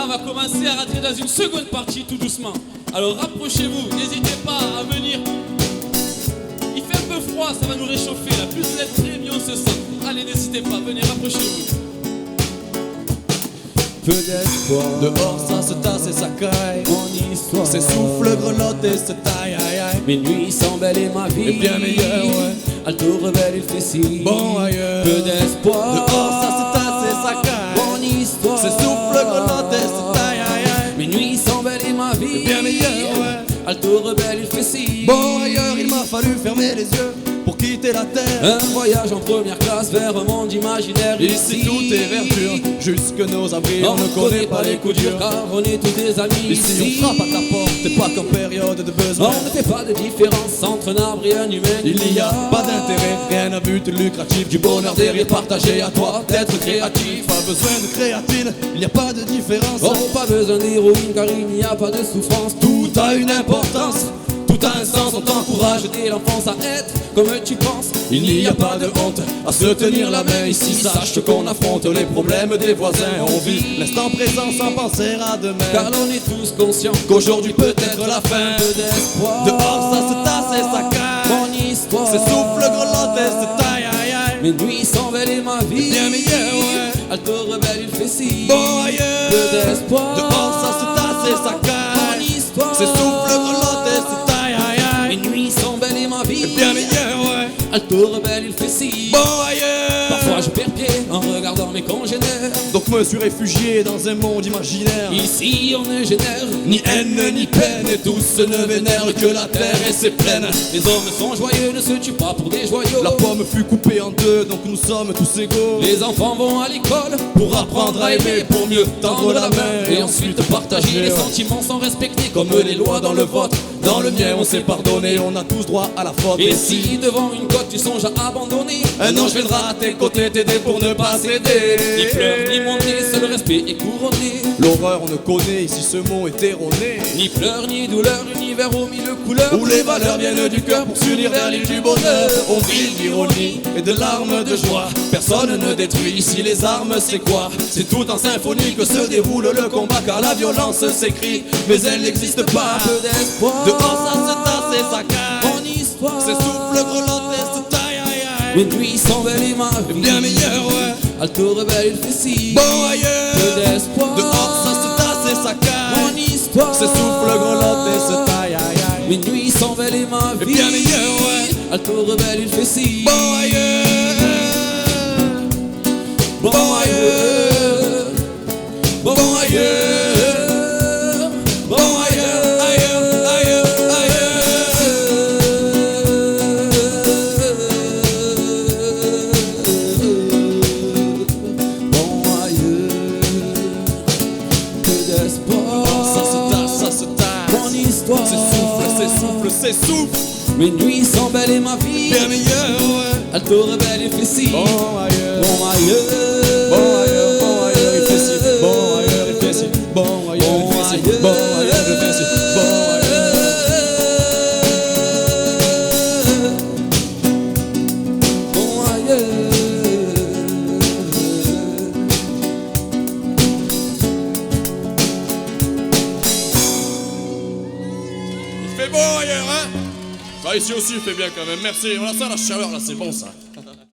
Là, on va commencer à rentrer dans une seconde partie tout doucement. Alors rapprochez-vous, n'hésitez pas à venir. Il fait un peu froid, ça va nous réchauffer. Là, plus vous êtes près, mieux on se sent. Allez, n'hésitez pas, venez, rapprochez-vous. Peu d'espoir, dehors ça se tasse et ça caille. Mon histoire, Ses souffles grelottent et se taillent, aïe aïe. mes nuits sont belles et ma vie Et bien meilleure, ouais. Alto rebelle, il fait si Bon ailleurs, peu d'espoir. dehors ça se tasse et ça caille. Mon histoire, Ses souffles grelottent et se taillent, aïe aïe. mes nuits sont belles et ma vie Et bien meilleure, ouais. Alto rebelle, il fait si Bon ailleurs, il m'a fallu fermer les yeux pour quitter la terre. un voyage en première classe vers un monde imaginaire. Ici tout est verdure, jusque nos abris, on ne connaît pas les coups durs. car on est tous des amis. Ici on frappe à ta porte, et pas qu'en période de besoin. On ne fait pas de différence entre un arbre et un humain. Il n'y a pas d'intérêt, rien à but lucratif. Du bonheur dérive partagé, à toi d'être créatif. Pas besoin de créatine, il n'y a pas de différence. Oh, pas besoin d'héroïne car il n'y a pas de souffrance. Tout a une importance, Tout a un sens, on t'encourage dès l'enfance à être comme tu penses. il n'y a pas de honte à se tenir la main ici. Sache qu'on affronte les problèmes des voisins. On vit l'instant présent sans penser à demain. Car l'on est tous conscients Qu'aujourd'hui peut être la fin. peu d'espoir. Dehors ça se tasse et ça caille. Mon histoire, Ses souffles grelottent et se taillent, aïe aïe. mes nuits sont belles et ma vie Bien meilleure, ouais. Alto rebelle, il fait si Bon ailleurs, peu d'espoir. dehors ça se tasse et ça caille. Mon histoire, Ses souffles grelottent et se taillent, aïe mes aïe. nuits sont belles et ma vie Bien meilleure, ouais. Alto rebelle, il fait si Bon ailleurs. Parfois je perds pied en regardant mes congénères. Donc me suis réfugié dans un monde imaginaire. Ici on ne génère Ni haine ni peine, et tous ne vénèrent que la terre et ses plaines. Les hommes sont joyeux, ne se tuent pas pour des joyaux. La pomme fut coupée en deux, donc nous sommes tous égaux. Les enfants vont à l'école Pour apprendre à aimer, pour mieux tendre la main. et ensuite partager. Les sentiments sont respectés comme les lois dans le vote. Dans le mien on s'est pardonné, on a tous droit à la faute. Et si devant une côte tu songes à abandonner, un ange viendra à tes côtés t'aider pour ne pas céder. ni fleurs ni montée, seul respect est couronné. L'horreur on ne connaît, ici ce mot est erroné. Ni pleurs ni douleurs, univers aux mille couleurs. Où les valeurs viennent du cœur pour s'unir vers l'île du bonheur. On vit d'ironie et de larmes de joie. Personne ne détruit ici les armes, c'est quoi? C'est tout en symphonie que se déroule le combat. Car la violence s'écrit, mais elle n'existe pas. Peu d'espoir, Dehors ça se tasse et ça caille. mon histoire, Ses souffles grelottent et se taillent, aïe mes aïe. nuits sont belles et ma vie Bien meilleur, ouais. Alto rebelle, il fait si Bon ailleurs. peu d'espoir, Dehors ça se tasse et ça mon caille. histoire, Ses souffles grelottent et se taillent, aïe aïe. mes nuits sont belles et ma vie Bien meilleur, ouais. Alto rebelle, il fait si Bon ailleurs. bon ailleurs, bon ailleurs, bon ailleurs, Ailleurs, ailleurs, bon ailleurs, que d'espoir, ça se tasse. mon histoire, Ses souffles. mes nuits sont belles et ma vie Bien meilleur, ouais. Alto rebelle, il fait si Bon ailleurs. bon ailleurs, Bon ailleurs, il fait ci. Bon ailleurs, il fait ci. Bon ailleurs, il fait ci. Bon ailleurs, il fait ci. Bon ailleurs. bon ailleurs. Il fait beau ailleurs, hein? Bah ici aussi il fait bien quand même, merci. Voilà ça, la chaleur là, c'est bon ça.